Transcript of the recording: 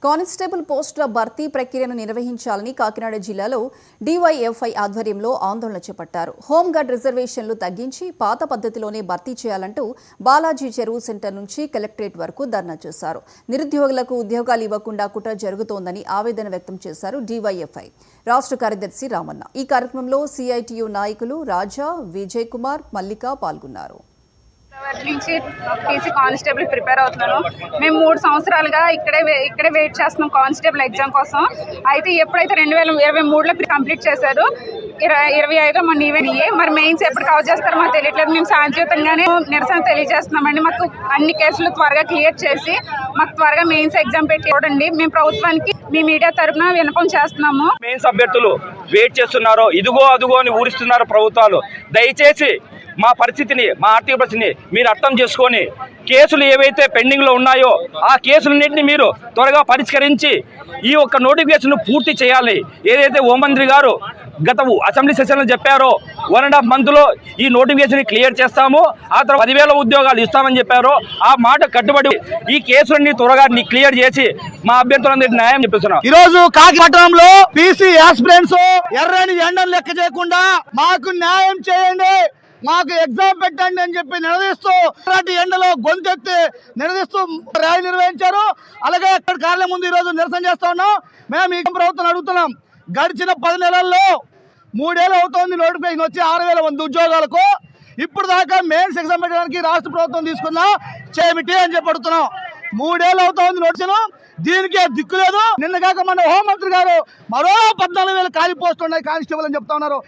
Constable పోస్టుల భర్తీ ప్రక్రియను నిర్వహించాలని కాకినాడ జిల్లాలో డీవైఎఫ్ఐ ఆధ్వర్యంలో ఆందోళన చేపట్టారు. హోంగార్డ్ రిజర్వేషన్లు తగ్గించి పాత పద్ధతిలోనే భర్తీ చేయాలంటూ బాలాజీ చెరువు సెంటర్ నుంచి కలెక్టరేట్ వరకు ధర్నా చేశారు. నిరుద్యోగులకు ఉద్యోగాలు ఇవ్వకుండా కుట్ర జరుగుతోందని ఆవేదన వ్యక్తం చేశారు డీవైఎఫ్ఐ రాష్ట్ర కార్యదర్శి రామన్న. ఈ కార్యక్రమంలో సిఐటియు నాయకులు రాజా, విజయ్ కుమార్, మల్లిక పాల్గొన్నారు. నుంచి టీసీ కానిస్టేబుల్ ప్రిపేర్ అవుతున్నాను. మేము 3 సంవత్సరాలుగా ఇక్కడే వెయిట్ చేస్తున్నాం కానిస్టేబుల్ ఎగ్జామ్ కోసం. అయితే ఎప్పుడైతే 2023లో కంప్లీట్ చేశారు, 25 మన ఈవెంట్ మరి మెయిన్స్ ఎప్పుడు కవర్ చేస్తారో మాకు తెలియట్లేదు. మేము శాంతియుతంగానే నిరసన తెలియజేస్తున్నామండి. మాకు అన్ని కేసులు త్వరగా క్లియర్ చేసి మాకు త్వరగా మెయిన్స్ ఎగ్జామ్ పెట్టి చూడండి. మేము ప్రభుత్వానికి మీ మీడియా తరఫున విన్నపం చేస్తున్నాము. మెయిన్స్ అభ్యర్థులు వెయిట్ చేస్తున్నారు, ఇదిగో అదుగో అని ఊరిస్తున్నారు ప్రభుత్వాలు. దయచేసి మా పరిస్థితిని, మా ఆర్థిక పరిస్థితిని మీరు అర్థం చేసుకొని కేసులు ఏవైతే పెండింగ్లో ఉన్నాయో ఆ కేసులన్నింటినీ మీరు త్వరగా పరిష్కరించి ఈ ఒక్క నోటిఫికేషన్ పూర్తి చేయాలి. ఏదైతే హోంమంత్రి గారు గత అసెంబ్లీ సెషన్లో చెప్పారో 1.5 మంత్లో ఈ నోటిఫికేషన్ క్లియర్ చేస్తాము, ఆ తర్వాత 10,000 ఉద్యోగాలు ఇస్తామని చెప్పారో ఆ మాట కట్టుబడి ఈ కేసులన్నీ త్వరగా క్లియర్ చేసి మా అభ్యర్థులందరికీ న్యాయం చెప్పిస్తున్నాం. ఈ రోజు కాకిపట్నంలో పీసీ ఆస్పిరెంట్స్ ఎర్రని ఎండలు లెక్క చేయకుండా మాకు న్యాయం చేయండి, మాకు ఎగ్జామ్ పెట్టండి అని చెప్పి నిలదీస్తూ ఎండలో గొంతెత్తి నిలదీస్తూ ర్యాలీ నిర్వహించారు. అలాగే ఇక్కడ కార్యాలయం ముందు ఈ రోజు నిరసన చేస్తా ఉన్నాం. మేము ఈ ప్రభుత్వం అడుగుతున్నాం, గడిచిన 10 నెలల్లో 3 ఏళ్ళు అవుతోంది నోటిఫికేషన్ వచ్చి 6,000 మంది ఉద్యోగాలకు. ఇప్పుడు దాకా మెయిన్స్ ఎగ్జామ్ పెట్టడానికి రాష్ట్ర ప్రభుత్వం తీసుకున్న చేమిటి అని చెప్పి అడుగుతున్నాం. 3 ఏళ్ళు అవుతోంది నోటిఫికేషన్, దీనికి దిక్కు లేదు. నిన్న కాక మన హోంమంత్రి గారు మరో 14,000 ఖాళీ పోస్టులు ఉన్నాయి కానిస్టేబుల్ అని చెప్తా ఉన్నారు.